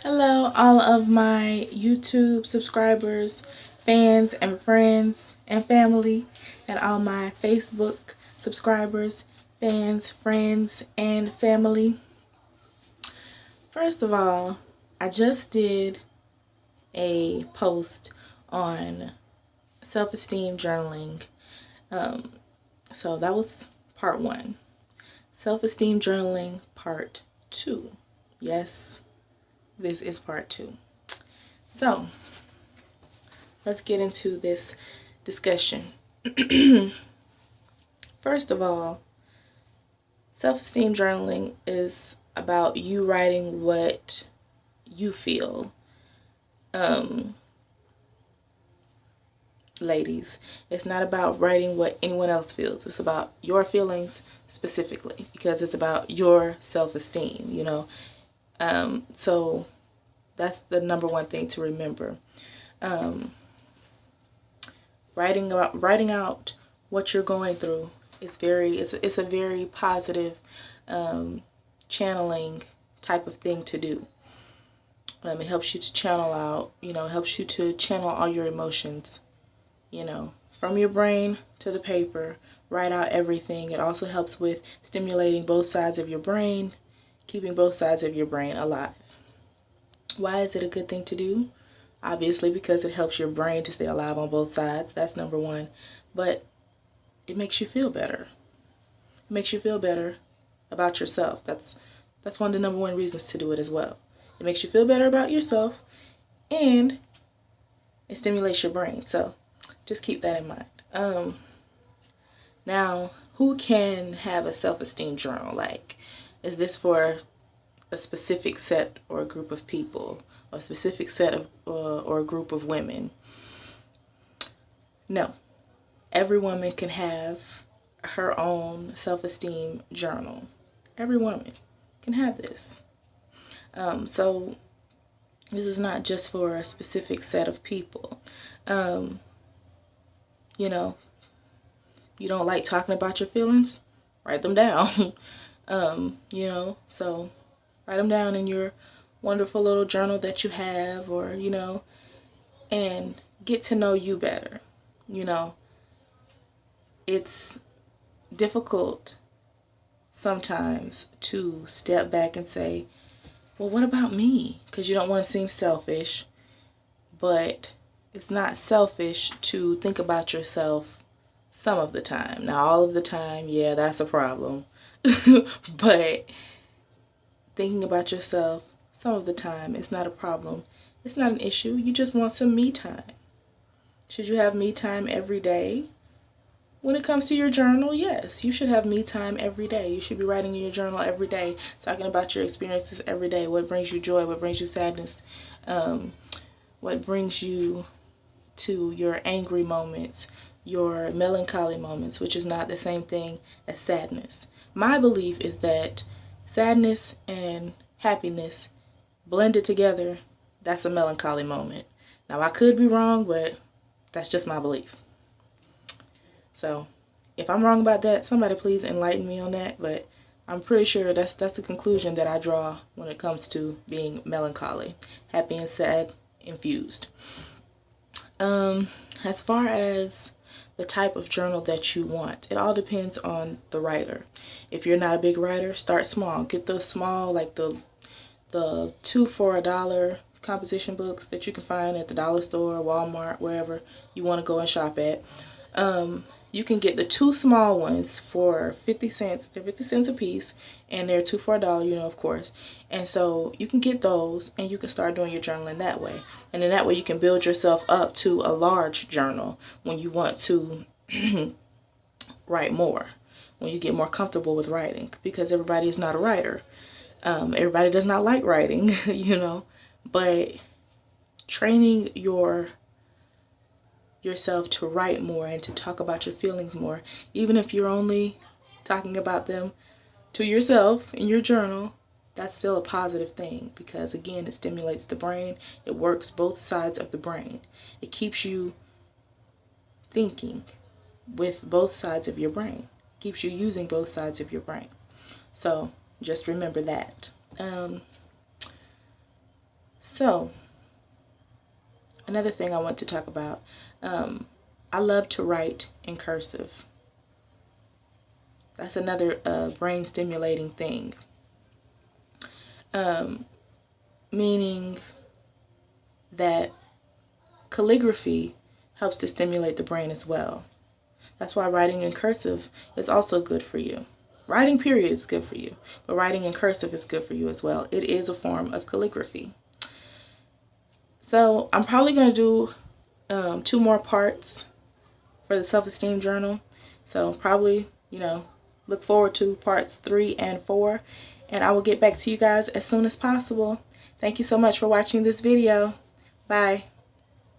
Hello, all of my YouTube subscribers, fans, and friends, and family, and all my Facebook subscribers, fans, friends, and family. First of all, I just did a post on self-esteem journaling. So that was part one. Self-esteem journaling part two. Yes, this is part two. So let's get into this discussion. First of all, self-esteem journaling is about you writing what you feel. Ladies, it's not about writing what anyone else feels. It's about your feelings specifically because it's about your self-esteem, So that's the number one thing to remember. Writing out what you're going through is it's a very positive channeling type of thing to do. It helps you to channel out, it helps you to channel all your emotions, from your brain to the paper. Write out everything. It also helps with stimulating both sides of your brain, keeping both sides of your brain alive. Why is it a good thing to do? Obviously because it helps your brain to stay alive on both sides. That's number one. But it makes you feel better. It makes you feel better about yourself. That's one of the number one reasons to do it as well. It makes you feel better about yourself and it stimulates your brain. So just keep that in mind. Now, who can have a self-esteem journal? Like, is this for a specific set or a group of people, or a specific set of or a group of women? No. Every woman can have her own self-esteem journal. Every woman can have this. So this is not just for a specific set of people. You don't like talking about your feelings? Write them down. So write them down in your wonderful little journal that you have, or, and get to know you better. It's difficult sometimes to step back and say, well, what about me? Because you don't want to seem selfish, but it's not selfish to think about yourself some of the time. Now, all of the time, yeah, that's a problem. But thinking about yourself some of the time, it's not a problem. It's not an issue. You just want some me time. Should you have me time every day? When it comes to your journal, yes, you should have me time every day. You should be writing in your journal every day, talking about your experiences every day. What brings you joy? What brings you sadness? What brings you to your angry moments, your melancholy moments, which is not the same thing as sadness. My belief is that sadness and happiness blended together, that's a melancholy moment. Now, I could be wrong, but that's just my belief. So if I'm wrong about that, somebody please enlighten me on that, but I'm pretty sure that's the conclusion that I draw when it comes to being melancholy, happy and sad infused. As far as the type of journal that you want, it all depends on the writer. If you're not a big writer, start small. Get the small, like the 2 for $1 composition books that you can find at the dollar store, Walmart, wherever you want to go and shop at. You can get the 2 small ones for 50 cents. They're 50 cents a piece, and they're 2 for $1, of course. And so you can get those, and you can start doing your journaling that way. And then that way you can build yourself up to a large journal when you want to write more, when you get more comfortable with writing, because everybody is not a writer. Everybody does not like writing, but training yourself to write more and to talk about your feelings more, even if you're only talking about them to yourself in your journal, that's still a positive thing, because again, it stimulates the brain. It works both sides of the brain. It keeps you thinking with both sides of your brain. It keeps you using both sides of your brain. So just remember that. So, another thing I want to talk about, I love to write in cursive. That's another brain stimulating thing. Meaning that calligraphy helps to stimulate the brain as well. That's why writing in cursive is also good for you. Writing period is good for you, but writing in cursive is good for you as well. It is a form of calligraphy. So I'm probably going to do 2 more parts for the self-esteem journal. So probably, look forward to parts 3 and 4. And I will get back to you guys as soon as possible. Thank you so much for watching this video. Bye.